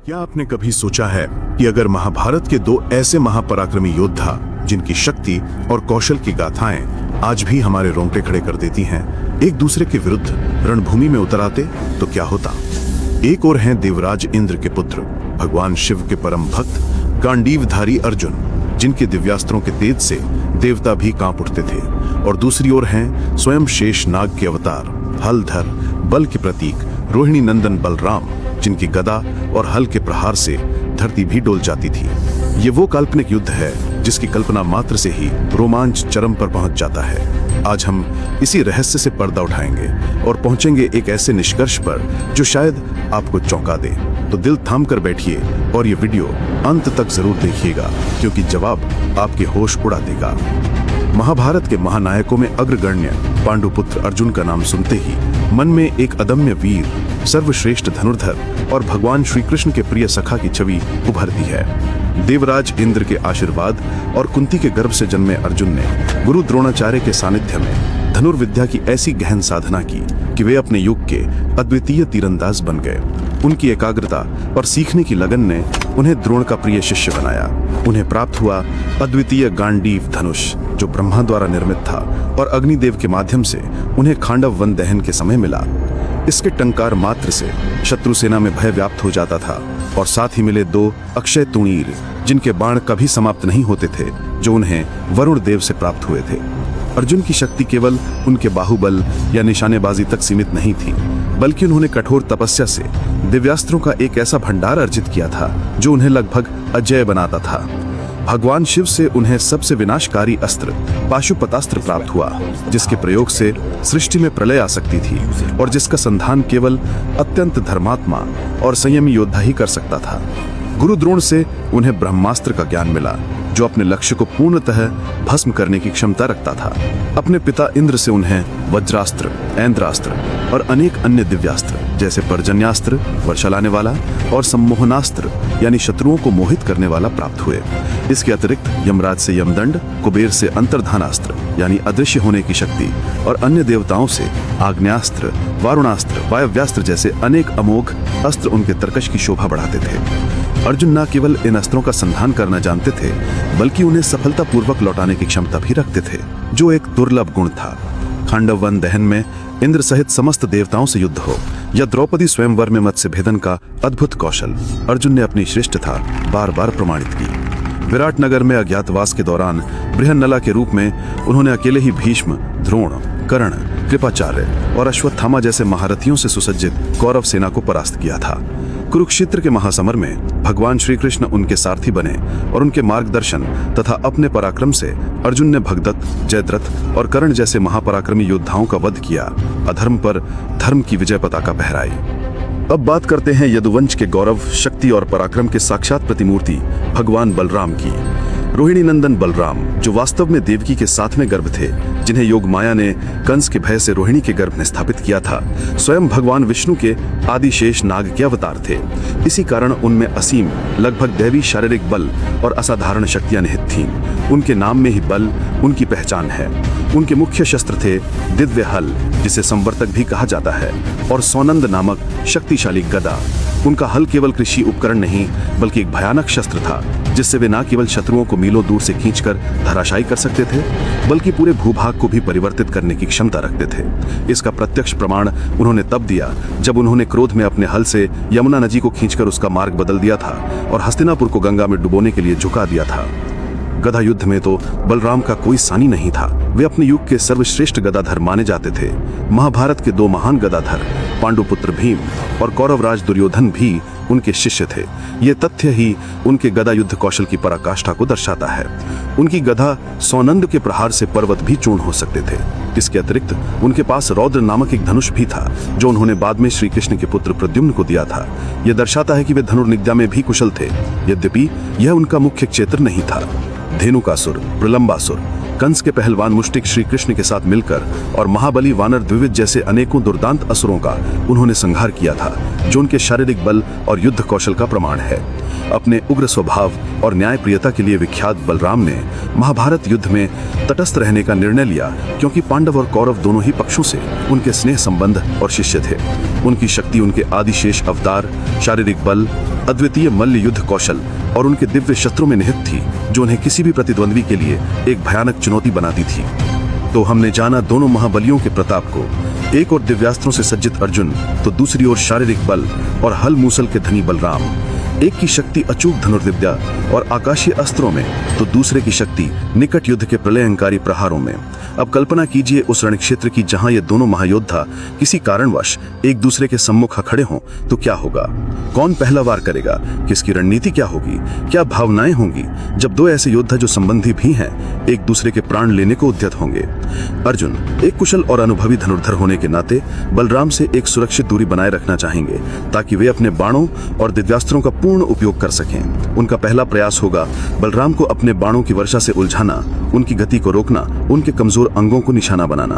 क्या आपने कभी सोचा है कि अगर महाभारत के दो ऐसे महापराक्रमी योद्धा जिनकी शक्ति और कौशल की गाथाएं आज भी हमारे रोंगटे खड़े कर देती हैं, एक दूसरे के विरुद्ध रणभूमि में उतर आते तो क्या होता। एक और हैं देवराज इंद्र के पुत्र भगवान शिव के परम भक्त गांडीवधारी अर्जुन, जिनके दिव्यास्त्रों के तेज से देवता भी कांप उठते थे, और दूसरी ओर हैं स्वयं शेष नाग के अवतार हलधर बल के प्रतीक रोहिणी नंदन बलराम, जिनकी गदा और हल के प्रहार से धरती भी डोल जाती थी। ये वो काल्पनिक युद्ध है जिसकी कल्पना मात्र से ही रोमांच चरम पर पहुंच जाता है। आज हम इसी रहस्य से पर्दा उठाएंगे और पहुंचेंगे एक ऐसे निष्कर्ष पर जो शायद आपको चौंका दे। तो दिल थाम कर बैठिए और ये वीडियो अंत तक जरूर देखिएगा, क्योंकि जवाब आपके होश उड़ा देगा। महाभारत के महानायकों में अग्रगण्य पांडुपुत्र अर्जुन का नाम सुनते ही मन में एक अदम्य वीर, सर्वश्रेष्ठ धनुर्धर और भगवान श्री कृष्ण के प्रिय सखा की छवि उभरती है। देवराज इंद्र के आशीर्वाद और कुंती के गर्भ से जन्मे अर्जुन ने गुरु द्रोणाचार्य के सानिध्य में धनुर्विद्या की ऐसी गहन साधना की कि वे अपने युग के अद्वितीय तीरंदाज बन गए। उनकी एकाग्रता और सीखने की लगन ने उन्हें द्रोण का प्रिय शिष्य बनाया। उन्हें प्राप्त हुआ अद्वितीय गांडीव धनुष, जो ब्रह्मा द्वारा निर्मित था, और अग्निदेव के माध्यम से उन्हें खांडव वन दहन के समय मिला। इसके टंकार मात्र से शत्रु सेना में भय व्याप्त हो जाता था, और साथ ही मिले दो अक्षय तुणीर, जिनके बाण कभी समाप्त नहीं होते थे, जो उन्हें वरुण देव से प्राप्त हुए थे। अर्जुन की शक्ति केवल उनके बाहुबल या निशानेबाजी तक सीमित नहीं थी, बल्कि उन्होंने कठोर तपस्या से दिव्यास्त्रों का एक ऐसा भंडार अर्जित किया था जो उन्हें लगभग अजेय बनाता था। भगवान शिव से उन्हें सबसे विनाशकारी अस्त्र पाशुपतास्त्र प्राप्त हुआ, जिसके प्रयोग से सृष्टि में प्रलय आ सकती थी और जिसका संधान केवल अत्यंत धर्मात्मा और संयमी योद्धा ही कर सकता था। गुरु द्रोण से उन्हें ब्रह्मास्त्र का ज्ञान मिला, जो अपने लक्ष्य को पूर्णतः भस्म करने की क्षमता रखता था। अपने पिता इंद्र से उन्हें वज्रास्त्र, ऐन्द्रास्त्र और अनेक अन्य दिव्यास्त्र जैसे पर्जन्यास्त्र, वर्षा लाने वाला, और सम्मोहनास्त्र यानी शत्रुओं को मोहित करने वाला प्राप्त हुए। इसके अतिरिक्त यमराज से यमदंड, कुबेर से अंतर्धानास्त्र यानी अदृश्य होने की शक्ति, और अन्य देवताओं से आग्नेयास्त्र, वारुणास्त्र, वायव्यास्त्र जैसे अनेक अमोघ अस्त्र उनके तर्कश की शोभा बढ़ाते थे। अर्जुन न केवल इन अस्त्रों का संधान करना जानते थे, बल्कि उन्हें सफलतापूर्वक लौटाने की क्षमता भी रखते थे, जो एक दुर्लभ गुण था। खांडव वन दहन में इंद्र सहित समस्त देवताओं से युद्ध हो या द्रौपदी स्वयंवर में मत्स्य भेदन का अद्भुत कौशल, अर्जुन ने अपनी श्रेष्ठता बार बार प्रमाणित की। विराट नगर में अज्ञातवास के दौरान बृहन्नला के रूप में उन्होंने अकेले ही भीष्म, द्रोण, कर्ण, कृपाचार्य और अश्वत्थामा जैसे महारथियों से सुसज्जित कौरव सेना को परास्त किया था। कुरुक्षेत्र के महासमर में भगवान श्री कृष्ण उनके सारथी बने, और उनके मार्गदर्शन तथा अपने पराक्रम से अर्जुन ने भगदत्त, जयद्रथ और कर्ण जैसे महापराक्रमी योद्धाओं का वध किया, अधर्म पर धर्म की विजय पताका फहराई। अब बात करते हैं यदुवंश के गौरव, शक्ति और पराक्रम के साक्षात प्रतिमूर्ति भगवान बलराम की। रोहिणी नंदन बलराम, जो वास्तव में देवकी के सातवें गर्भ थे, जिन्हें योग माया ने कंस के भय से रोहिणी के गर्भ में स्थापित किया था, स्वयं भगवान विष्णु के आदिशेष नाग के अवतार थे। इसी कारण उनमें असीम, लगभग दैवी शारीरिक बल और असाधारण शक्तियां निहित थीं। उनके नाम में ही बल उनकी पहचान है। उनके मुख्य शस्त्र थे दिव्य हल, जिसे संवर्तक भी कहा जाता है, और सौनंद नामक शक्तिशाली गदा। उनका हल केवल कृषि उपकरण नहीं, बल्कि एक भयानक शस्त्र था, जिससे वे न केवल शत्रुओं को मीलों दूर से खींचकर धराशायी कर सकते थे, बल्कि पूरे भूभाग को भी परिवर्तित करने की क्षमता रखते थे। इसका प्रत्यक्ष प्रमाण उन्होंने तब दिया जब उन्होंने क्रोध में अपने हल से यमुना नदी को खींचकर उसका मार्ग बदल दिया था और हस्तिनापुर को गंगा में डुबोने के लिए झुका दिया था। गदा युद्ध में तो बलराम का कोई सानी नहीं था। वे अपने युग के सर्वश्रेष्ठ गदाधर माने जाते थे। महाभारत के दो महान गदाधर पांडुपुत्र भीम और कौरवराज दुर्योधन भी उनके शिष्य थे। ये तथ्य ही उनके गदा युद्ध कौशल की पराकाष्ठा को दर्शाता है। उनकी गदा सौनंद के प्रहार से पर्वत भी चूर्ण हो सकते थे। इसके अतिरिक्त उनके पास रौद्र नामक एक धनुष भी था, जो उन्होंने बाद में श्री कृष्ण के पुत्र प्रद्युम्न को दिया था। यह दर्शाता है कि वे धनुर्विद्या में भी कुशल थे, यद्यपि यह उनका मुख्य क्षेत्र नहीं था। धेनुकासुर, प्रलंबासुर, कंस के पहलवान मुष्टिक श्री कृष्ण के साथ मिलकर और महाबली वानर द्विविद जैसे अनेकों दुर्दांत असुरों का उन्होंने संहार किया था, जो उनके शारीरिक बल और युद्ध कौशल का प्रमाण है। अपने उग्र स्वभाव और न्यायप्रियता के लिए विख्यात बलराम ने महाभारत युद्ध में तटस्थ रहने का निर्णय लिया, क्योंकि पांडव और कौरव दोनों ही पक्षों से उनके स्नेह संबंध और शिष्य थे। उनकी शक्ति उनके आदिशेष अवतार, शारीरिक बल, अद्वितीय मल्ल युद्ध कौशल और उनके दिव्य शस्त्रों में निहित थी, जो उन्हें किसी भी प्रतिद्वंद्वी के लिए एक भयानक चुनौती बनाती थी। तो हमने जाना दोनों महाबलियों के प्रताप को, एक और दिव्यास्त्रों से सज्जित अर्जुन तो दूसरी ओर शारीरिक बल और हल मूसल के धनी बलराम। एक की शक्ति अचूक धनुर्विद्या और आकाशीय अस्त्रों में तो दूसरे की शक्ति निकट युद्ध के प्रलयंकारी प्रहारों में। अब कल्पना कीजिए उस रणक्षेत्र की जहां ये दोनों महायोद्धा किसी कारणवश एक दूसरे के सम्मुख खड़े हों तो क्या होगा? कौन पहला वार करेगा? किसकी रणनीति क्या होगी? क्या भावनाएं होंगी जब दो ऐसे योद्धा जो संबंधी भी हैं एक दूसरे के प्राण लेने को उद्यत होंगे? अर्जुन एक कुशल और अनुभवी धनुर्धर होने के नाते बलराम से एक सुरक्षित दूरी बनाए रखना चाहेंगे, ताकि वे अपने बाणों और दिव्यास्त्रों का पूर्ण उपयोग कर सकें। उनका पहला प्रयास होगा बलराम को अपने बाणों की वर्षा से उलझाना, उनकी गति को रोकना, उनके कमजोर अंगों को निशाना बनाना।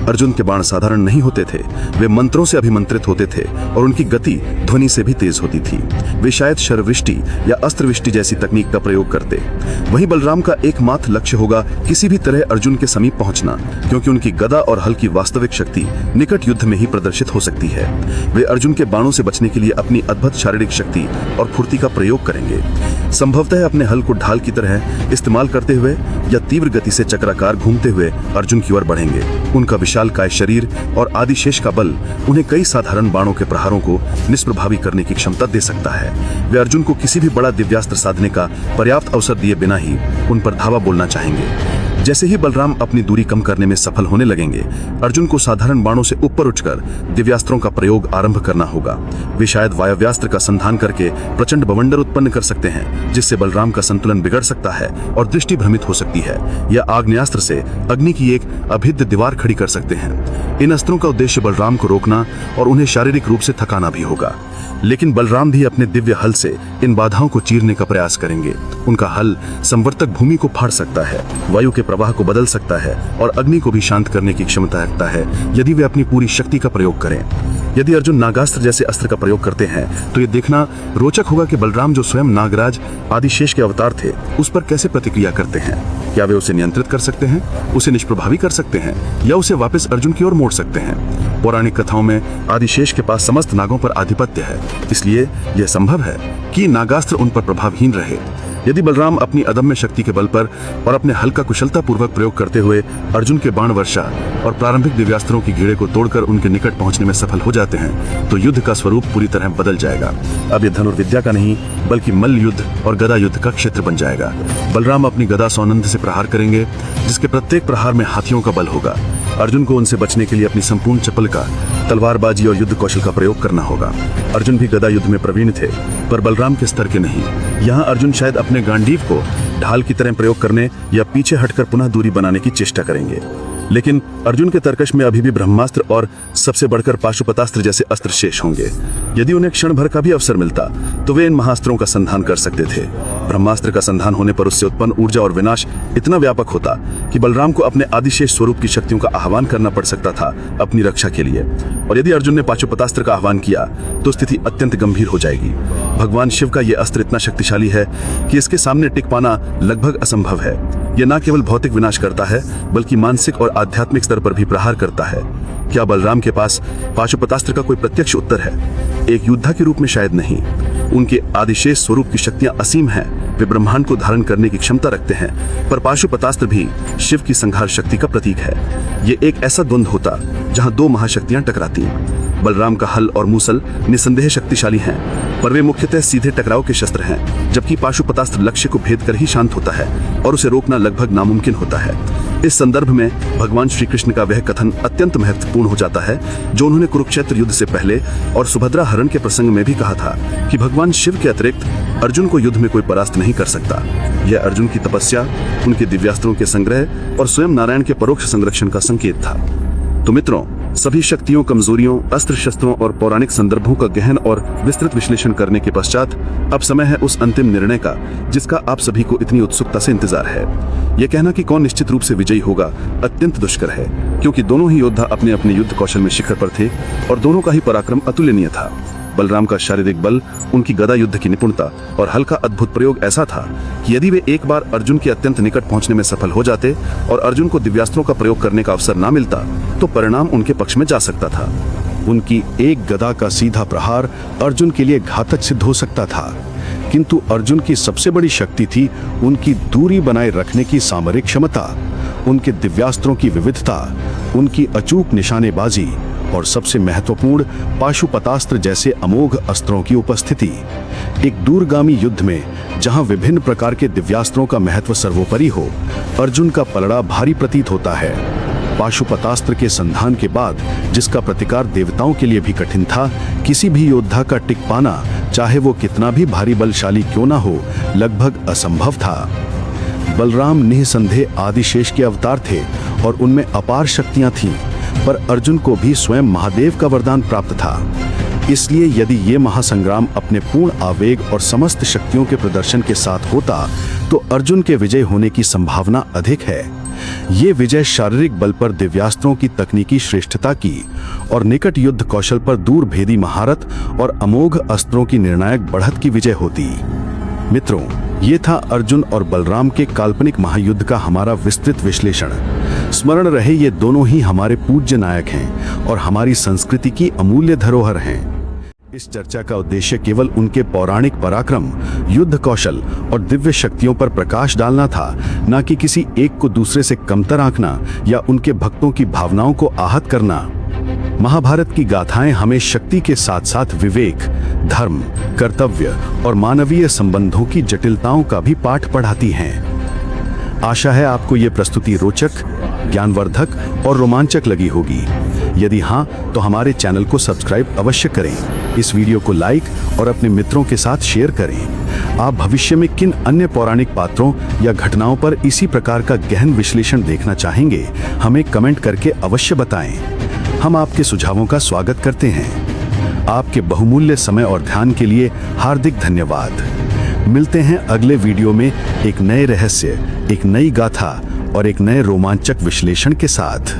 अर्जुन के बाण साधारण नहीं होते थे, वे मंत्रों से अभिमंत्रित होते थे और उनकी गति ध्वनि से भी तेज होती थी। वे शायद शरवृष्टि या अस्त्रवृष्टि जैसी तकनीक का प्रयोग करते। वहीं बलराम का एकमात्र लक्ष्य होगा किसी भी तरह अर्जुन के समीप पहुंचना, क्योंकि उनकी गदा और हल की वास्तविक शक्ति निकट युद्ध में ही प्रदर्शित हो सकती है। वे अर्जुन के बाणों से बचने के लिए अपनी अद्भुत शारीरिक शक्ति और फुर्ती का प्रयोग करेंगे। संभवतः अपने हल को ढाल की तरह इस्तेमाल करते हुए या तीव्र गति से चक्राकार घूमते हुए अर्जुन की ओर बढ़ेंगे। उनका विशालकाय शरीर और आदिशेष का बल उन्हें कई साधारण बाणों के प्रहारों को निष्प्रभावी करने की क्षमता दे सकता है। वे अर्जुन को किसी भी बड़ा दिव्यास्त्र साधने का पर्याप्त अवसर दिए बिना ही उन पर धावा बोलना चाहेंगे। जैसे ही बलराम अपनी दूरी कम करने में सफल होने लगेंगे, अर्जुन को साधारण बाणों से ऊपर उठकर दिव्यास्त्रों का प्रयोग आरंभ करना होगा। वे शायद वायव्यास्त्र का संधान करके प्रचंड बवंडर उत्पन्न कर सकते हैं, जिससे बलराम का संतुलन बिगड़ सकता है और दृष्टि भ्रमित हो सकती है, या आग्नेयास्त्र से अग्नि की एक अभिद्य दीवार खड़ी कर सकते हैं। इन अस्त्रों का उद्देश्य बलराम को रोकना और उन्हें शारीरिक रूप से थकाना भी होगा। लेकिन बलराम भी अपने दिव्य हल से इन बाधाओं को चीरने का प्रयास करेंगे। उनका हल संवर्तक भूमि को फाड़ सकता है, वायु के प्रवाह को बदल सकता है और अग्नि को भी शांत करने की क्षमता रखता है, यदि वे अपनी पूरी शक्ति का प्रयोग करें। यदि अर्जुन नागास्त्र जैसे अस्त्र का प्रयोग करते हैं तो ये देखना रोचक होगा कि बलराम जो स्वयं नागराज आदिशेष के अवतार थे, उस पर कैसे प्रतिक्रिया करते हैं। क्या वे उसे नियंत्रित कर सकते हैं, उसे निष्प्रभावी कर सकते हैं, या उसे वापस अर्जुन की ओर मोड़ सकते हैं? पौराणिक कथाओं में आदिशेष के पास समस्त नागों पर आधिपत्य है, इसलिए यह संभव है कि नागास्त्र उन पर प्रभावहीन रहे। यदि बलराम अपनी अदम्य शक्ति के बल पर और अपने हल का कुशलता पूर्वक प्रयोग करते हुए अर्जुन के बाण वर्षा और प्रारंभिक दिव्यास्त्रों की घेरे को तोड़कर उनके निकट पहुंचने में सफल हो जाते हैं, तो युद्ध का स्वरूप पूरी तरह बदल जाएगा। अब यह धनुर्विद्या का नहीं बल्कि मल्ल युद्ध और गदा युद्ध का क्षेत्र बन जाएगा। बलराम अपनी गदा सौनंद से प्रहार करेंगे, जिसके प्रत्येक प्रहार में हाथियों का बल होगा। अर्जुन को उनसे बचने के लिए अपनी संपूर्ण चपलता, तलवारबाजी और युद्ध कौशल का प्रयोग करना होगा। अर्जुन भी गदा युद्ध में प्रवीण थे, पर बलराम के स्तर के नहीं। यहाँ अर्जुन शायद अपने गांडीव को ढाल की तरह प्रयोग करने या पीछे हटकर पुनः दूरी बनाने की चेष्टा करेंगे। लेकिन अर्जुन के तर्कश में अभी भी ब्रह्मास्त्र और सबसे बढ़कर पाशुपतास्त्र जैसे अस्त्र शेष होंगे। यदि उन्हें क्षण भर का भी अवसर मिलता तो वे इन महास्त्रों का संधान कर सकते थे। ब्रह्मास्त्र का संधान होने पर उससे उत्पन्न ऊर्जा और विनाश इतना व्यापक होता कि बलराम को अपने आदिशेष स्वरूप की शक्तियों का आह्वान करना पड़ सकता था अपनी रक्षा के लिए। और यदि अर्जुन ने पाशुपतास्त्र का आह्वान किया तो स्थिति अत्यंत गंभीर हो जाएगी। भगवान शिव का यह अस्त्र इतना शक्तिशाली है कि इसके सामने टिक पाना लगभग असंभव है। यह न केवल भौतिक विनाश करता है बल्कि मानसिक और आध्यात्मिक स्तर पर भी प्रहार करता है। क्या बलराम के पास पाशुपतास्त्र का कोई प्रत्यक्ष उत्तर है? एक योद्धा के रूप में शायद नहीं। उनके आदिशेष स्वरूप की शक्तियां असीम हैं, वे ब्रह्मांड को धारण करने की क्षमता रखते हैं, पर पाशुपतास्त्र भी शिव की संहार शक्ति का प्रतीक है। ये एक ऐसा द्वंद्व होता जहां दो महाशक्तियां टकराती। बलराम का हल और मूसल निसंदेह शक्तिशाली हैं, पर वे मुख्यतः सीधे टकराव के शस्त्र हैं, जबकि पाशुपतास्त्र लक्ष्य को भेद कर ही शांत होता है और उसे रोकना लगभग नामुमकिन होता है। इस संदर्भ में भगवान श्री कृष्ण का वह कथन अत्यंत महत्वपूर्ण हो जाता है जो उन्होंने कुरुक्षेत्र युद्ध से पहले और सुभद्रा हरण के प्रसंग में भी कहा था कि भगवान शिव के अतिरिक्त अर्जुन को युद्ध में कोई परास्त नहीं कर सकता। यह अर्जुन की तपस्या, उनके दिव्यास्त्रों के संग्रह और स्वयं नारायण के परोक्ष संरक्षण का संकेत था। तो मित्रों, सभी शक्तियों, कमजोरियों, अस्त्र शस्त्रों और पौराणिक संदर्भों का गहन और विस्तृत विश्लेषण करने के पश्चात अब समय है उस अंतिम निर्णय का जिसका आप सभी को इतनी उत्सुकता से इंतजार है। यह कहना कि कौन निश्चित रूप से विजयी होगा अत्यंत दुष्कर है, क्योंकि दोनों ही योद्धा अपने अपने युद्ध कौशल में शिखर पर थे और दोनों का ही पराक्रम अतुलनीय था। बलराम का शारीरिक बल, उनकी गदा युद्ध की निपुणता और हल का अद्भुत प्रयोग ऐसा था कि यदि वे एक बार अर्जुन के अत्यंत निकट पहुंचने में सफल हो जाते और अर्जुन को दिव्यास्त्रों का प्रयोग करने का अवसर ना मिलता तो परिणाम उनके पक्ष में जा सकता था। उनकी एक गदा का सीधा प्रहार अर्जुन के लिए घातक सिद्ध हो सकता था, किंतु अर्जुन की सबसे बड़ी शक्ति थी उनकी दूरी बनाए रखने की सामरिक क्षमता, उनके दिव्यास्त्रों की विविधता, उनकी अचूक निशानेबाजी और सबसे महत्वपूर्ण पाशुपतास्त्र जैसे अमोघ अस्त्रों की उपस्थिति। एक दूरगामी युद्ध में जहां विभिन्न प्रकार के दिव्यास्त्रों का महत्व सर्वोपरि हो, अर्जुन का पलड़ा भारी प्रतीत होता है। पाशुपतास्त्र के संधान के बाद जिसका प्रतिकार देवताओं के लिए भी कठिन था, किसी भी योद्धा का टिक पाना, चाहे वो कितना भी भारी बलशाली क्यों ना हो, लगभग असंभव था। बलराम निःसंदेह आदिशेष के अवतार थे और उनमें अपार शक्तियां थीं, पर अर्जुन को भी स्वयं महादेव का वरदान प्राप्त था। इसलिए यदि ये महासंग्राम अपने पूर्ण आवेग और समस्त शक्तियों के प्रदर्शन के साथ होता तो अर्जुन के विजय होने की संभावना अधिक है। ये विजय शारीरिक बल पर दिव्यास्त्रों की तकनीकी श्रेष्ठता की और निकट युद्ध कौशल पर दूरभेदी महारत और अमोघ अस्त्रों की निर्णायक बढ़त की विजय होती। मित्रों, ये था अर्जुन और बलराम के काल्पनिक महायुद्ध का हमारा विस्तृत विश्लेषण। स्मरण रहे, ये दोनों ही हमारे पूज्य नायक हैं और हमारी संस्कृति की अमूल्य धरोहर हैं। इस चर्चा का उद्देश्य केवल उनके पौराणिक पराक्रम, युद्ध कौशल और दिव्य शक्तियों पर प्रकाश डालना था, न कि किसी एक को दूसरे से कमतर आंकना या उनके भक्तों की भावनाओं को आहत करना। महाभारत की गाथाएं हमें शक्ति के साथ साथ विवेक, धर्म, कर्तव्य और मानवीय संबंधों की जटिलताओं का भी पाठ पढ़ाती हैं। आशा है आपको ये प्रस्तुति रोचक, ज्ञानवर्धक और रोमांचक लगी होगी। यदि हाँ, तो हमारे चैनल को सब्सक्राइब अवश्य करें, इस वीडियो को लाइक और अपने मित्रों के साथ शेयर करें। आप भविष्य में किन अन्य पौराणिक पात्रों या घटनाओं पर इसी प्रकार का गहन विश्लेषण देखना चाहेंगे, हमें कमेंट करके अवश्य बताएं। हम आपके सुझावों का स्वागत करते हैं। आपके बहुमूल्य समय और ध्यान के लिए हार्दिक धन्यवाद। मिलते हैं अगले वीडियो में एक नए रहस्य, एक नई गाथा और एक नए रोमांचक विश्लेषण के साथ।